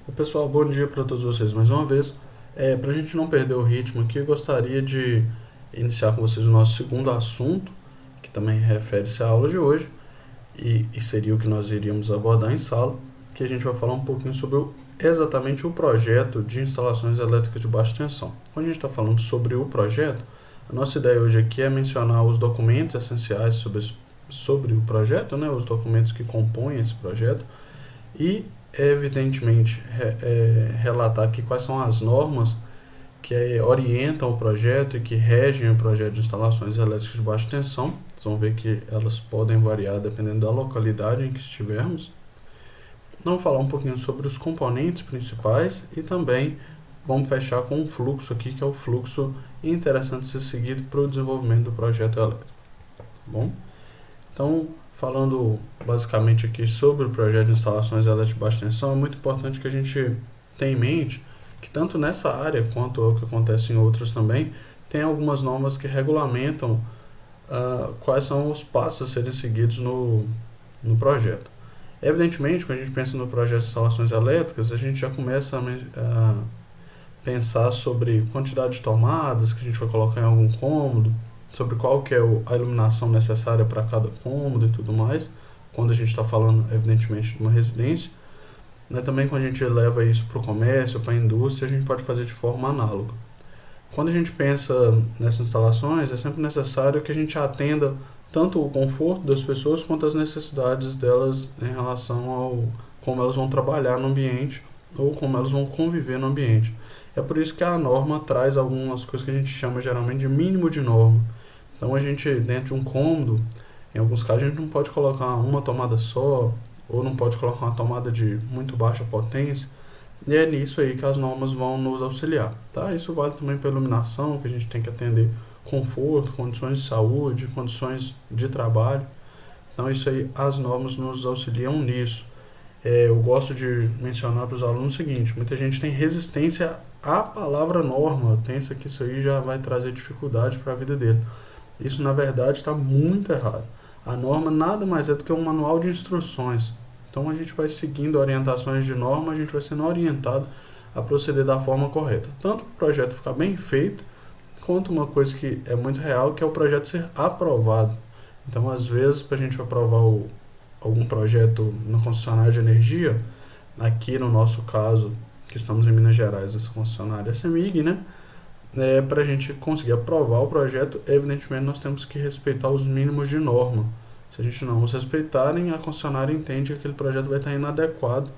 Pessoal, bom dia para todos vocês mais uma vez. Para a gente não perder o ritmo aqui, eu gostaria de iniciar com vocês o nosso segundo assunto, que também refere-se à aula de hoje, e seria o que nós iríamos abordar em sala, que a gente vai falar um pouquinho sobre exatamente o projeto de instalações elétricas de baixa tensão. Quando a gente está falando sobre o projeto, a nossa ideia hoje aqui é mencionar os documentos essenciais sobre o projeto, né, os documentos que compõem esse projeto, e evidentemente relatar aqui quais são as normas que orientam o projeto e que regem o projeto de instalações elétricas de baixa tensão. Vocês vão ver que elas podem variar dependendo da localidade em que estivermos. Vamos falar um pouquinho sobre os componentes principais e também vamos fechar com um fluxo aqui, que é o fluxo interessante ser seguido para o desenvolvimento do projeto elétrico. Tá bom? Então, falando basicamente aqui sobre o projeto de instalações elétricas de baixa tensão, é muito importante que a gente tenha em mente que tanto nessa área quanto o que acontece em outras também, tem algumas normas que regulamentam quais são os passos a serem seguidos no projeto. Evidentemente, quando a gente pensa no projeto de instalações elétricas, a gente já começa a pensar sobre quantidade de tomadas que a gente vai colocar em algum cômodo, sobre qual que é a iluminação necessária para cada cômodo e tudo mais, quando a gente está falando, evidentemente, de uma residência. Né? Também quando a gente leva isso para o comércio, para a indústria, a gente pode fazer de forma análoga. Quando a gente pensa nessas instalações, é sempre necessário que a gente atenda tanto o conforto das pessoas quanto as necessidades delas em relação ao como elas vão trabalhar no ambiente ou como elas vão conviver no ambiente. É por isso que a norma traz algumas coisas que a gente chama geralmente de mínimo de norma. Então a gente, dentro de um cômodo, em alguns casos a gente não pode colocar uma tomada só, ou não pode colocar uma tomada de muito baixa potência, e é nisso aí que as normas vão nos auxiliar. Tá? Isso vale também para iluminação, que a gente tem que atender conforto, condições de saúde, condições de trabalho. Então isso aí, as normas nos auxiliam nisso. Eu gosto de mencionar para os alunos o seguinte: muita gente tem resistência à palavra norma, pensa que isso aí já vai trazer dificuldade para a vida dele. Isso na verdade está muito errado. A norma nada mais é do que um manual de instruções. Então a gente vai seguindo orientações de norma, a gente vai sendo orientado a proceder da forma correta. Tanto para o projeto ficar bem feito, quanto uma coisa que é muito real, que é o projeto ser aprovado. Então às vezes para a gente aprovar algum projeto na concessionária de energia, aqui no nosso caso, que estamos em Minas Gerais, essa concessionária é a CEMIG, né? Para a gente conseguir aprovar o projeto, evidentemente nós temos que respeitar os mínimos de norma. Se a gente não os respeitarem, a concessionária entende que aquele projeto vai estar inadequado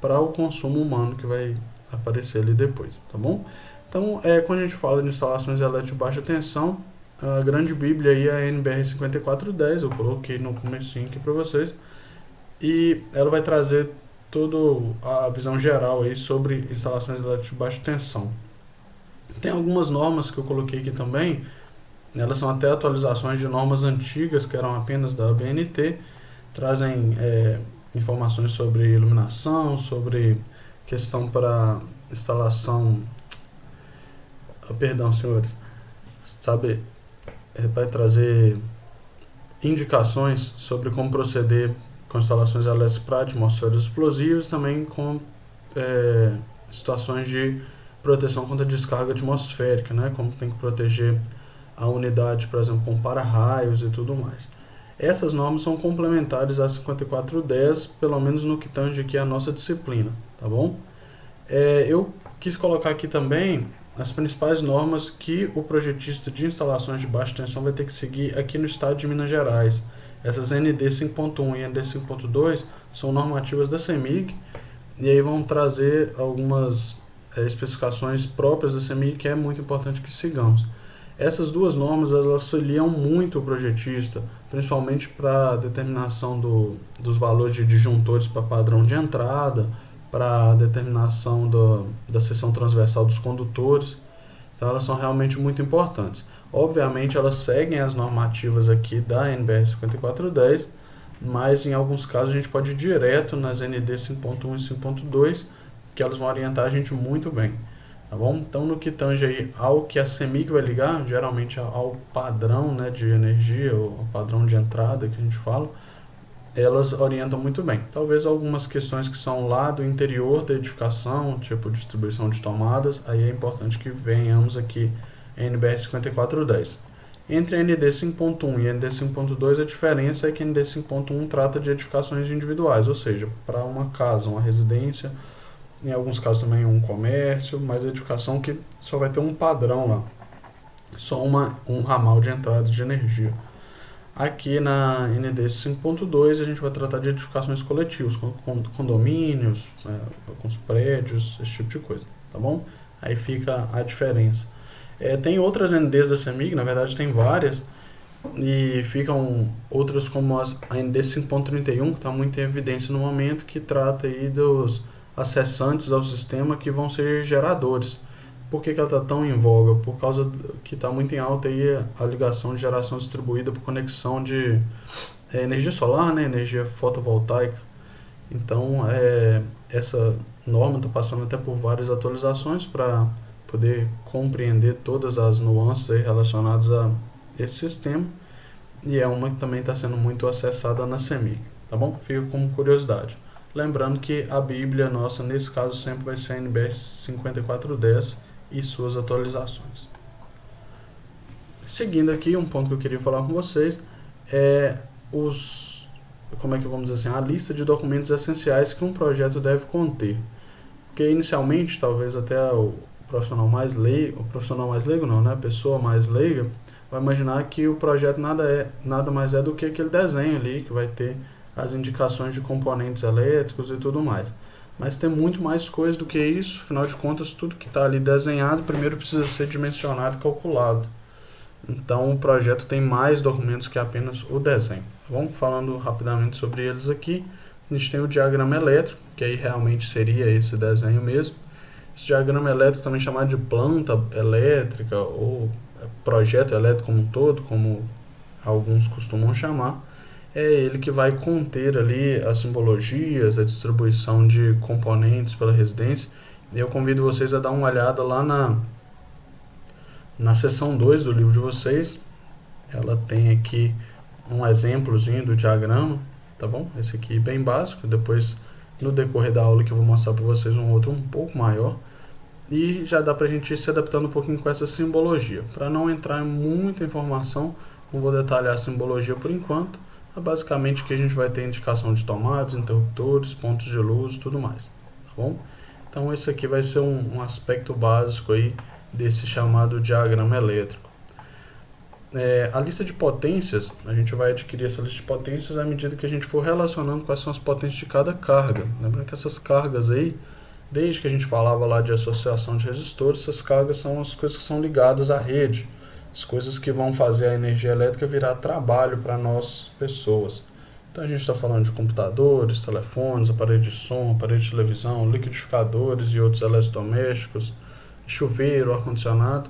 para o consumo humano que vai aparecer ali depois, tá bom? Então, quando a gente fala de instalações elétricas de baixa tensão, a grande bíblia aí é a NBR 5410, eu coloquei no comecinho aqui para vocês, e ela vai trazer toda a visão geral aí sobre instalações elétricas de baixa tensão. Tem algumas normas que eu coloquei aqui também, elas são até atualizações de normas antigas que eram apenas da ABNT, trazem informações sobre iluminação, sobre questão para instalação, perdão senhores, sabe, vai trazer indicações sobre como proceder com instalações elétricas para atmosferas explosivas, também com situações de proteção contra descarga atmosférica, né? Como tem que proteger a unidade, por exemplo, com para-raios e tudo mais. Essas normas são complementares às 5410, pelo menos no que tange aqui a nossa disciplina, tá bom? Eu quis colocar aqui também as principais normas que o projetista de instalações de baixa tensão vai ter que seguir aqui no estado de Minas Gerais. Essas ND 5.1 e ND 5.2 são normativas da CEMIG, e aí vão trazer algumas especificações próprias da CEMIG que é muito importante que sigamos. Essas duas normas elas auxiliam muito o projetista, principalmente para a determinação dos valores de disjuntores para padrão de entrada, para a determinação da seção transversal dos condutores. Então elas são realmente muito importantes. Obviamente elas seguem as normativas aqui da NBR 5410, mas em alguns casos a gente pode ir direto nas ND 5.1 e 5.2, que elas vão orientar a gente muito bem. Tá bom? Então no que tange aí ao que a CEMIG vai ligar, geralmente ao padrão, né, de energia, ou ao padrão de entrada que a gente fala, elas orientam muito bem. Talvez algumas questões que são lá do interior da edificação, tipo distribuição de tomadas, aí é importante que venhamos aqui em NBR 5410. Entre a ND 5.1 e a ND 5.2, a diferença é que a ND 5.1 trata de edificações individuais, ou seja, para uma casa, uma residência, em alguns casos também um comércio, mas a edificação que só vai ter um padrão lá, só um ramal de entrada de energia. Aqui na ND 5.2 a gente vai tratar de edificações coletivas, com condomínios, com os prédios, esse tipo de coisa, tá bom? Aí fica a diferença. Tem outras NDs da CEMIG, na verdade tem várias, e ficam outras como a ND 5.31, que está muito em evidência no momento, que trata aí dos acessantes ao sistema que vão ser geradores. Por que ela está tão em voga? Por causa que está muito em alta aí a ligação de geração distribuída por conexão de energia solar, né, energia fotovoltaica. Então, essa norma está passando até por várias atualizações para poder compreender todas as nuances aí relacionadas a esse sistema. E é uma que também está sendo muito acessada na CEMIG, tá bom? Fica como curiosidade. Lembrando que a Bíblia nossa, nesse caso, sempre vai ser a NBR 5410 e suas atualizações. Seguindo aqui, um ponto que eu queria falar com vocês é vamos dizer assim, a lista de documentos essenciais que um projeto deve conter. Porque inicialmente, talvez até o profissional mais leigo não, né? A pessoa mais leiga vai imaginar que o projeto nada mais é do que aquele desenho ali, que vai ter as indicações de componentes elétricos e tudo mais. Mas tem muito mais coisa do que isso, afinal de contas, tudo que está ali desenhado primeiro precisa ser dimensionado e calculado. Então o projeto tem mais documentos que apenas o desenho. Vamos falando rapidamente sobre eles aqui. A gente tem o diagrama elétrico, que aí realmente seria esse desenho mesmo. Esse diagrama elétrico também chamado de planta elétrica ou projeto elétrico como um todo, como alguns costumam chamar, é ele que vai conter ali as simbologias, a distribuição de componentes pela residência. Eu convido vocês a dar uma olhada lá na seção 2 do livro de vocês. Ela tem aqui um exemplozinho do diagrama, tá bom? Esse aqui é bem básico, depois no decorrer da aula que eu vou mostrar para vocês um outro um pouco maior. E já dá para a gente ir se adaptando um pouquinho com essa simbologia. Para não entrar em muita informação, não vou detalhar a simbologia por enquanto. Basicamente que a gente vai ter indicação de tomadas, interruptores, pontos de luz e tudo mais, tá bom? Então esse aqui vai ser um aspecto básico aí desse chamado diagrama elétrico. A lista de potências, a gente vai adquirir essa lista de potências à medida que a gente for relacionando quais são as potências de cada carga. Lembrando que essas cargas aí, desde que a gente falava lá de associação de resistores, essas cargas são as coisas que são ligadas à rede, as coisas que vão fazer a energia elétrica virar trabalho para nós, pessoas. Então a gente está falando de computadores, telefones, aparelho de som, aparelho de televisão, liquidificadores e outros eletrodomésticos, chuveiro, ar-condicionado.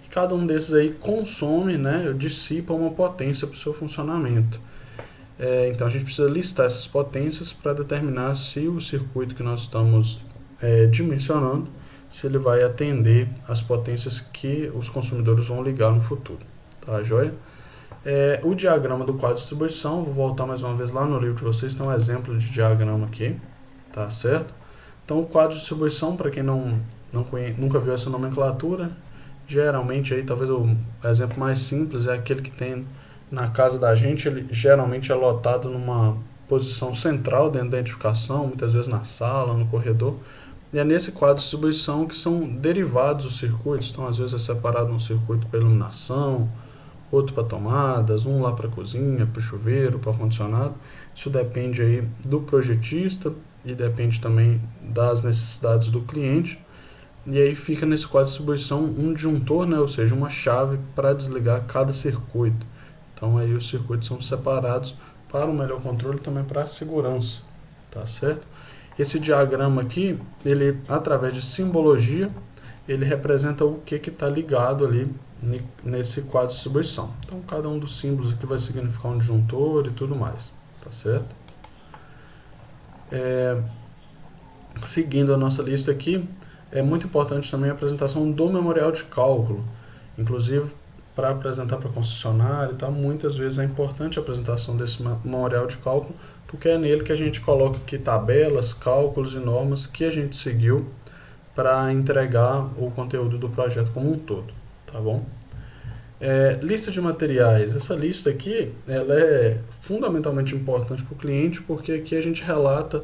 E cada um desses aí consome, né, dissipa uma potência para o seu funcionamento. Então a gente precisa listar essas potências para determinar se o circuito que nós estamos dimensionando, se ele vai atender as potências que os consumidores vão ligar no futuro, tá joia? O diagrama do quadro de distribuição, vou voltar mais uma vez lá no livro de vocês, tem um exemplo de diagrama aqui, tá certo? Então o quadro de distribuição, para quem nunca viu essa nomenclatura, geralmente aí talvez o exemplo mais simples é aquele que tem na casa da gente, ele geralmente é lotado numa posição central dentro da edificação, muitas vezes na sala, no corredor. E é nesse quadro de distribuição que são derivados os circuitos. Então, às vezes é separado um circuito para iluminação, outro para tomadas, um lá para cozinha, para o chuveiro, para ar-condicionado. Isso depende aí do projetista e depende também das necessidades do cliente. E aí fica nesse quadro de distribuição um disjuntor, né? Ou seja, uma chave para desligar cada circuito. Então, aí os circuitos são separados para um melhor controle e também para a segurança, tá certo? Esse diagrama aqui, ele, através de simbologia, ele representa o que está ligado ali nesse quadro de distribuição. Então, cada um dos símbolos aqui vai significar um disjuntor e tudo mais, tá certo? Seguindo a nossa lista aqui, é muito importante também a apresentação do memorial de cálculo. Inclusive, para apresentar para concessionário e tal, muitas vezes é importante a apresentação desse memorial de cálculo, porque é nele que a gente coloca aqui tabelas, cálculos e normas que a gente seguiu para entregar o conteúdo do projeto como um todo, tá bom? Lista de materiais. Essa lista aqui ela é fundamentalmente importante para o cliente, porque aqui a gente relata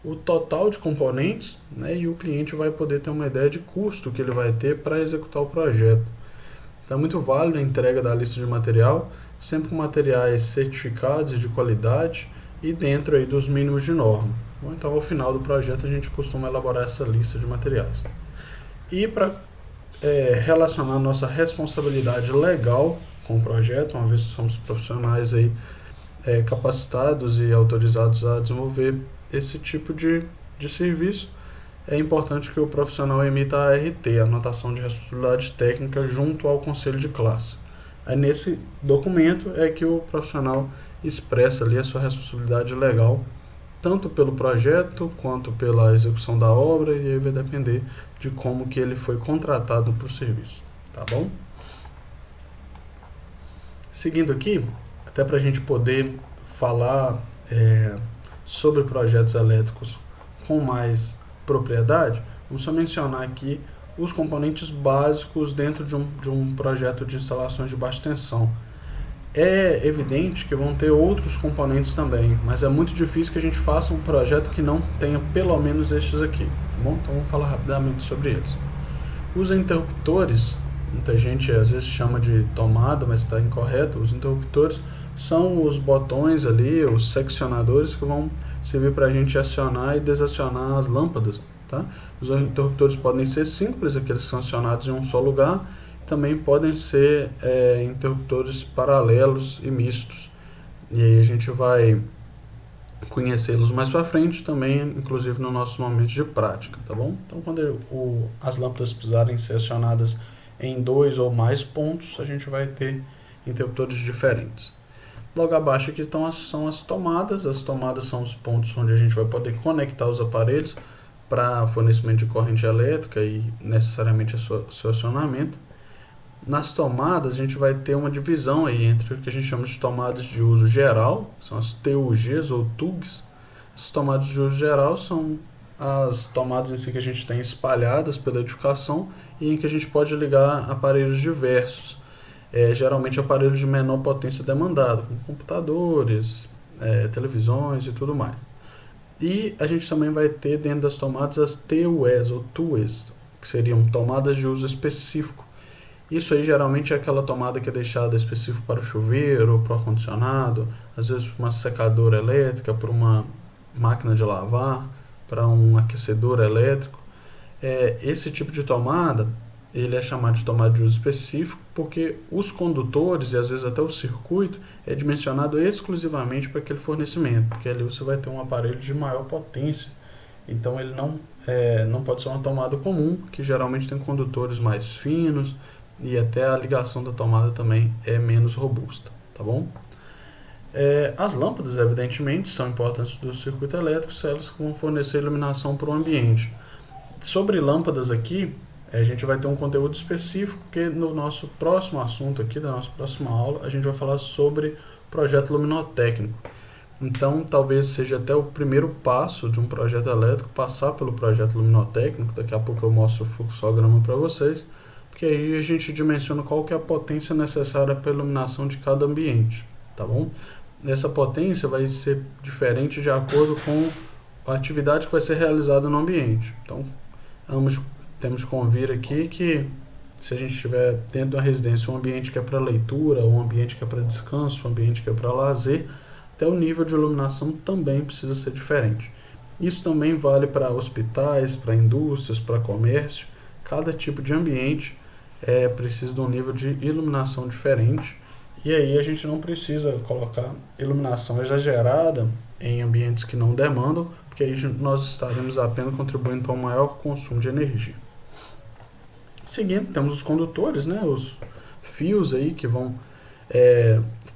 o total de componentes, né, e o cliente vai poder ter uma ideia de custo que ele vai ter para executar o projeto. Então é muito válido a entrega da lista de material, sempre com materiais certificados e de qualidade e dentro aí dos mínimos de norma. Então ao final do projeto a gente costuma elaborar essa lista de materiais. E para relacionar nossa responsabilidade legal com o projeto, uma vez que somos profissionais aí, capacitados e autorizados a desenvolver esse tipo de serviço, é importante que o profissional emita a ART, a Anotação de Responsabilidade Técnica, junto ao Conselho de Classe. Aí nesse documento é que o profissional expressa ali a sua responsabilidade legal, tanto pelo projeto quanto pela execução da obra, e aí vai depender de como que ele foi contratado para o serviço, tá bom? Seguindo aqui, até para a gente poder falar sobre projetos elétricos com mais propriedade, vamos só mencionar aqui os componentes básicos dentro de um projeto de instalações de baixa tensão. É evidente que vão ter outros componentes também, mas é muito difícil que a gente faça um projeto que não tenha pelo menos estes aqui, tá bom? Então vamos falar rapidamente sobre eles. Os interruptores, muita gente às vezes chama de tomada, mas está incorreto. Os interruptores são os botões ali, os seccionadores que vão servir para a gente acionar e desacionar as lâmpadas, tá? Os interruptores podem ser simples, aqueles que são acionados em um só lugar, também podem ser interruptores paralelos e mistos. E aí a gente vai conhecê-los mais para frente também, inclusive no nosso momento de prática, tá bom? Então quando as lâmpadas precisarem ser acionadas em 2 ou mais pontos, a gente vai ter interruptores diferentes. Logo abaixo aqui são as tomadas. As tomadas são os pontos onde a gente vai poder conectar os aparelhos para fornecimento de corrente elétrica e necessariamente seu acionamento. Nas tomadas a gente vai ter uma divisão aí entre o que a gente chama de tomadas de uso geral, são as TUGs ou TUGs. As tomadas de uso geral são as tomadas em si que a gente tem espalhadas pela edificação e em que a gente pode ligar aparelhos diversos. Geralmente aparelhos de menor potência demandada, como computadores, televisões e tudo mais. E a gente também vai ter dentro das tomadas as TUEs ou TUEs, que seriam tomadas de uso específico. Isso aí geralmente é aquela tomada que é deixada específico para o chuveiro, para o ar-condicionado, às vezes para uma secadora elétrica, para uma máquina de lavar, para um aquecedor elétrico. Esse tipo de tomada ele é chamado de tomada de uso específico porque os condutores e às vezes até o circuito é dimensionado exclusivamente para aquele fornecimento, porque ali você vai ter um aparelho de maior potência, então ele não pode ser uma tomada comum, que geralmente tem condutores mais finos e até a ligação da tomada também é menos robusta, tá bom? As lâmpadas, evidentemente, são importantes do circuito elétrico, elas vão fornecer iluminação para o ambiente. Sobre lâmpadas aqui, a gente vai ter um conteúdo específico que no nosso próximo assunto aqui, da nossa próxima aula, a gente vai falar sobre projeto luminotécnico. Então, talvez seja até o primeiro passo de um projeto elétrico passar pelo projeto luminotécnico. Daqui a pouco eu mostro o fluxograma para vocês, porque aí a gente dimensiona qual que é a potência necessária para a iluminação de cada ambiente, tá bom? Essa potência vai ser diferente de acordo com a atividade que vai ser realizada no ambiente. Então, temos que convir aqui que se a gente estiver dentro de uma residência, um ambiente que é para leitura, um ambiente que é para descanso, um ambiente que é para lazer, até o nível de iluminação também precisa ser diferente. Isso também vale para hospitais, para indústrias, para comércio. Cada tipo de ambiente precisa de um nível de iluminação diferente. E aí a gente não precisa colocar iluminação exagerada em ambientes que não demandam, porque aí nós estaremos apenas contribuindo para um maior consumo de energia. Seguindo, temos os condutores, né, os fios aí que vão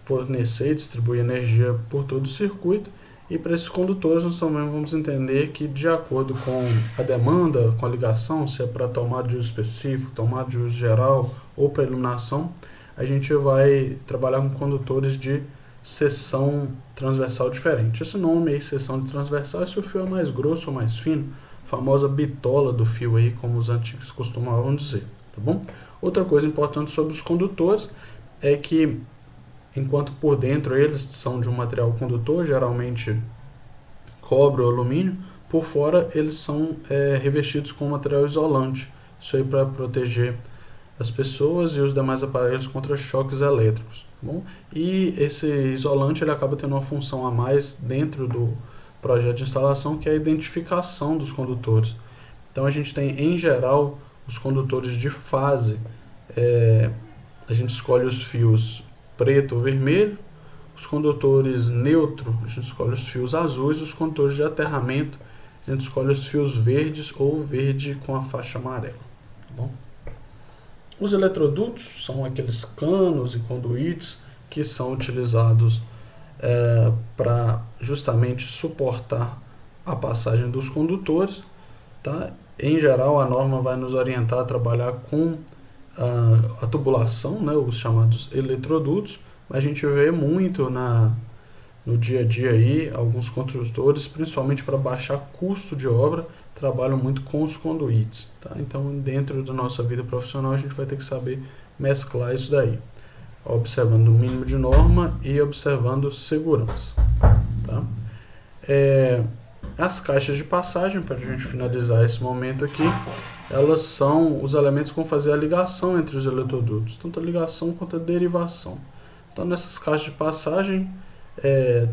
fornecer e distribuir energia por todo o circuito. E para esses condutores nós também vamos entender que, de acordo com a demanda, com a ligação, se é para tomada de uso específico, tomada de uso geral ou para iluminação, a gente vai trabalhar com condutores de seção transversal diferente. Esse nome aí, seção de transversal, é se o fio é mais grosso ou mais fino, a famosa bitola do fio aí, como os antigos costumavam dizer, tá bom? Outra coisa importante sobre os condutores é que, enquanto por dentro eles são de um material condutor, geralmente cobre ou alumínio, por fora eles são revestidos com material isolante, isso aí para proteger as pessoas e os demais aparelhos contra choques elétricos, tá bom? E esse isolante ele acaba tendo uma função a mais dentro do projeto de instalação, que é a identificação dos condutores. Então a gente tem, em geral, os condutores de fase, a gente escolhe os fios preto ou vermelho, os condutores neutro, a gente escolhe os fios azuis, os condutores de aterramento, a gente escolhe os fios verdes ou verde com a faixa amarela, tá bom? Os eletrodutos são aqueles canos e conduítes que são utilizados para justamente suportar a passagem dos condutores, tá? Em geral, a norma vai nos orientar a trabalhar com a tubulação, né, os chamados eletrodutos. A gente vê muito no dia a dia aí, alguns construtores, principalmente para baixar custo de obra, trabalham muito com os conduítes, tá? Então, dentro da nossa vida profissional, a gente vai ter que saber mesclar isso daí, observando o mínimo de norma e observando segurança, tá? As caixas de passagem, para a gente finalizar esse momento aqui, elas são os elementos que vão fazer a ligação entre os eletrodutos, tanto a ligação quanto a derivação. Então, nessas caixas de passagem,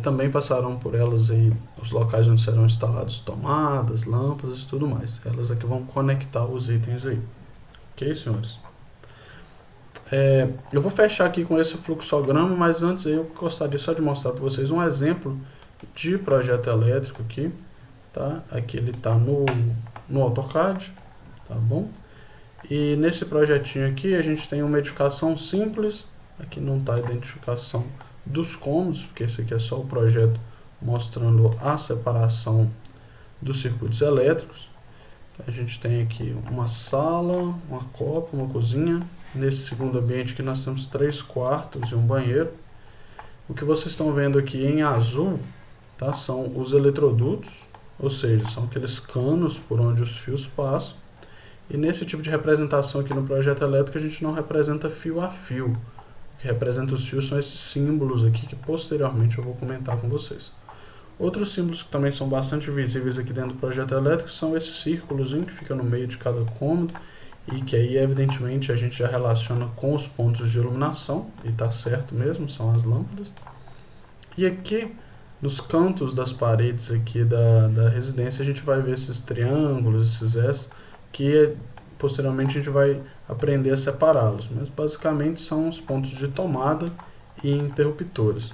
também passarão por elas aí os locais onde serão instalados tomadas, lâmpadas e tudo mais. Elas aqui vão conectar os itens aí. Ok, senhores? Eu vou fechar aqui com esse fluxograma, mas antes eu gostaria só de mostrar para vocês um exemplo de projeto elétrico aqui, tá? Aqui ele está no AutoCAD, tá bom? E nesse projetinho aqui a gente tem uma edificação simples. Aqui não está a identificação dos cômodos, porque esse aqui é só o projeto mostrando a separação dos circuitos elétricos. Então, a gente tem aqui uma sala, uma copa, uma cozinha. Nesse segundo ambiente aqui nós temos 3 quartos e um banheiro. O que vocês estão vendo aqui em azul, tá, são os eletrodutos, ou seja, são aqueles canos por onde os fios passam. E nesse tipo de representação aqui no projeto elétrico a gente não representa fio a fio. O que representa os fios são esses símbolos aqui que posteriormente eu vou comentar com vocês. Outros símbolos que também são bastante visíveis aqui dentro do projeto elétrico são esse círculozinho que fica no meio de cada cômodo e que aí evidentemente a gente já relaciona com os pontos de iluminação, e está certo mesmo, são as lâmpadas. E aqui nos cantos das paredes aqui da residência a gente vai ver esses triângulos, esses S, que posteriormente a gente vai aprender a separá-los, mas basicamente são os pontos de tomada e interruptores,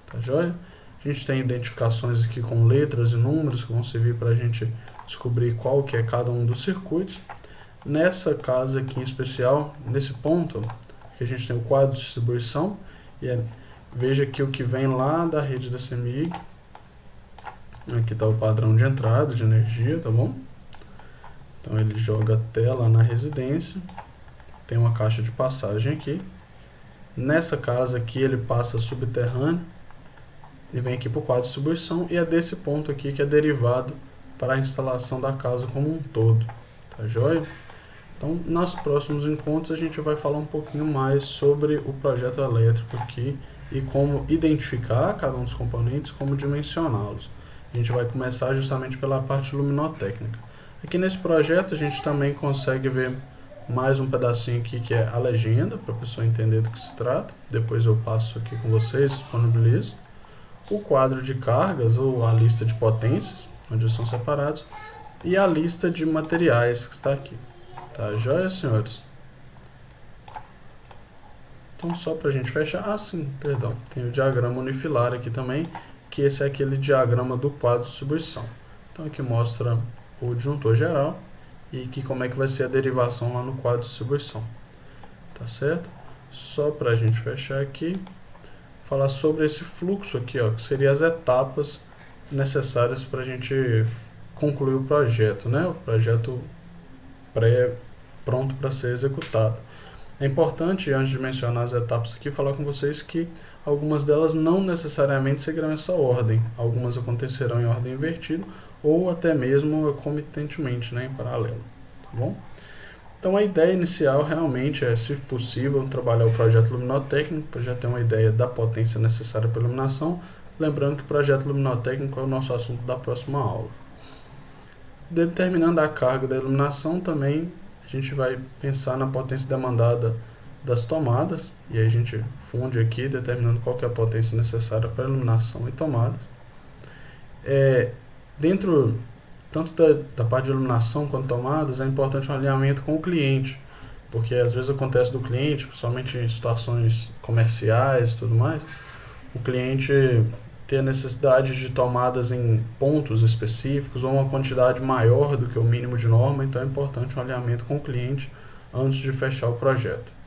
tá joia? A gente tem identificações aqui com letras e números que vão servir para a gente descobrir qual que é cada um dos circuitos. Nessa casa aqui em especial, nesse ponto, que a gente tem o quadro de distribuição, e veja aqui o que vem lá da rede da CEMIG. Aqui está o padrão de entrada de energia, tá bom? Então ele joga até lá na residência, tem uma caixa de passagem aqui. Nessa casa aqui ele passa subterrâneo e vem aqui para o quadro de distribuição, e é desse ponto aqui que é derivado para a instalação da casa como um todo, tá joia? Então, nos próximos encontros a gente vai falar um pouquinho mais sobre o projeto elétrico aqui e como identificar cada um dos componentes, como dimensioná-los. A gente vai começar justamente pela parte luminotécnica. Aqui nesse projeto a gente também consegue ver mais um pedacinho aqui que é a legenda, para a pessoa entender do que se trata. Depois eu passo aqui com vocês, disponibilizo. O quadro de cargas, ou a lista de potências, onde eles são separados, e a lista de materiais que está aqui. Tá joia, senhores? Então, só para a gente fechar, perdão, tem o diagrama unifilar aqui também, que esse é aquele diagrama do quadro de distribuição. Então, aqui mostra o disjuntor geral e que como é que vai ser a derivação lá no quadro de distribuição. Tá certo? Só para a gente fechar aqui, falar sobre esse fluxo aqui, ó, que seriam as etapas necessárias para a gente concluir o projeto, né? O projeto pronto para ser executado. É importante, antes de mencionar as etapas aqui, falar com vocês que algumas delas não necessariamente seguirão essa ordem, algumas acontecerão em ordem invertida ou até mesmo comitentemente, né, em paralelo, tá bom? Então a ideia inicial realmente é, se possível, trabalhar o projeto luminotécnico para já ter uma ideia da potência necessária para iluminação, lembrando que o projeto luminotécnico é o nosso assunto da próxima aula. Determinando a carga da iluminação também, a gente vai pensar na potência demandada das tomadas, e aí a gente funde aqui, determinando qual que é a potência necessária para iluminação e tomadas. Dentro tanto da parte de iluminação quanto tomadas, é importante um alinhamento com o cliente, porque às vezes acontece do cliente, principalmente em situações comerciais e tudo mais, o cliente ter a necessidade de tomadas em pontos específicos ou uma quantidade maior do que o mínimo de norma, então é importante um alinhamento com o cliente antes de fechar o projeto.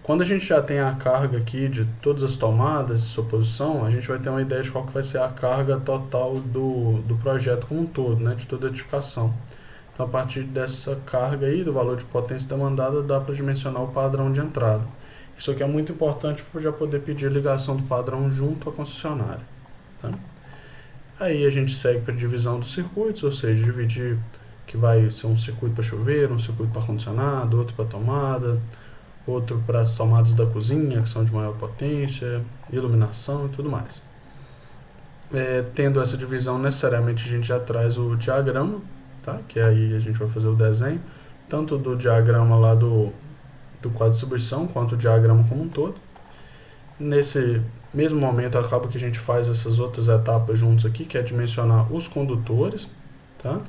Quando a gente já tem a carga aqui de todas as tomadas e sua posição, a gente vai ter uma ideia de qual que vai ser a carga total do projeto como um todo, né, de toda a edificação. Então, a partir dessa carga aí, do valor de potência demandada, dá para dimensionar o padrão de entrada. Isso aqui é muito importante para já poder pedir a ligação do padrão junto à concessionária. Tá? Aí a gente segue para a divisão dos circuitos, ou seja, dividir que vai ser um circuito para chuveiro, um circuito para ar-condicionado, outro para tomada, outro para as tomadas da cozinha, que são de maior potência, iluminação e tudo mais. Tendo essa divisão, necessariamente a gente já traz o diagrama, tá? Que aí a gente vai fazer o desenho, tanto do diagrama lá do quadro de distribuição, quanto o diagrama como um todo. Nesse mesmo momento, acaba que a gente faz essas outras etapas juntos aqui, que é dimensionar os condutores, tá?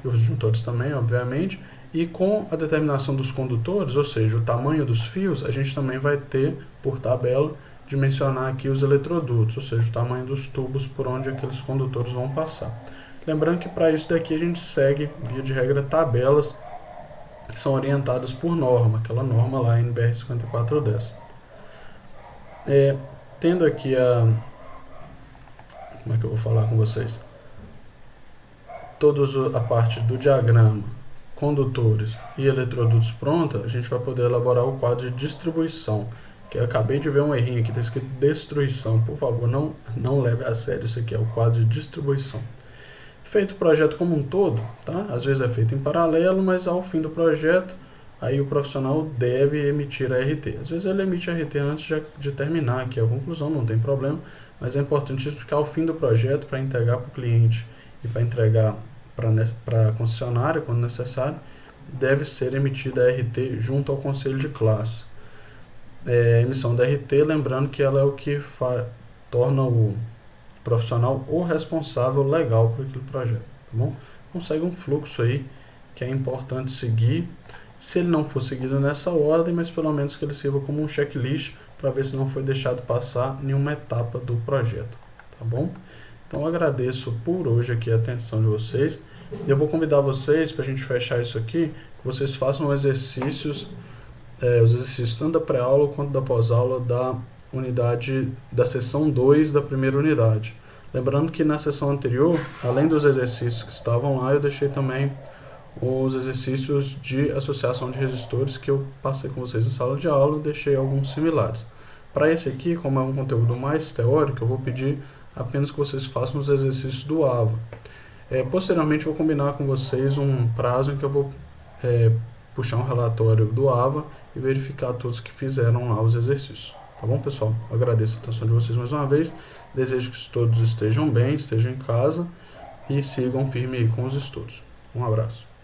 E os disjuntores também, obviamente. E com a determinação dos condutores, ou seja, o tamanho dos fios, a gente também vai ter, por tabela, dimensionar aqui os eletrodutos, ou seja, o tamanho dos tubos por onde aqueles condutores vão passar. Lembrando que para isso daqui a gente segue, via de regra, tabelas que são orientadas por norma, aquela norma lá, NBR 5410. Tendo aqui como é que eu vou falar com vocês? Toda a parte do diagrama, condutores e eletrodutos pronta, a gente vai poder elaborar o quadro de distribuição, que eu acabei de ver um errinho aqui, está escrito destruição, por favor, não leve a sério, isso aqui é o quadro de distribuição. Feito o projeto como um todo, tá? Às vezes é feito em paralelo, mas ao fim do projeto, aí o profissional deve emitir a RT. Às vezes ele emite a RT antes de terminar aqui a conclusão, não tem problema, mas é importante isso porque ao fim do projeto, para entregar para o cliente e para entregar para a concessionária, quando necessário, deve ser emitida a RT junto ao conselho de classe. A emissão da RT, lembrando que ela é o que torna o profissional o responsável legal por aquele projeto, tá bom? Consegue um fluxo aí que é importante seguir, se ele não for seguido nessa ordem, mas pelo menos que ele sirva como um checklist para ver se não foi deixado passar nenhuma etapa do projeto, tá bom? Então eu agradeço por hoje aqui a atenção de vocês. Eu vou convidar vocês, para a gente fechar isso aqui, que vocês façam os exercícios tanto da pré-aula quanto da pós-aula da seção 2 da primeira unidade. Lembrando que na sessão anterior, além dos exercícios que estavam lá, eu deixei também os exercícios de associação de resistores que eu passei com vocês em sala de aula, deixei alguns similares. Para esse aqui, como é um conteúdo mais teórico, eu vou pedir apenas que vocês façam os exercícios do AVA. Posteriormente, eu vou combinar com vocês um prazo em que eu vou puxar um relatório do AVA e verificar todos que fizeram lá os exercícios. Tá bom, pessoal? Eu agradeço a atenção de vocês mais uma vez. Desejo que todos estejam bem, estejam em casa e sigam firme aí com os estudos. Um abraço.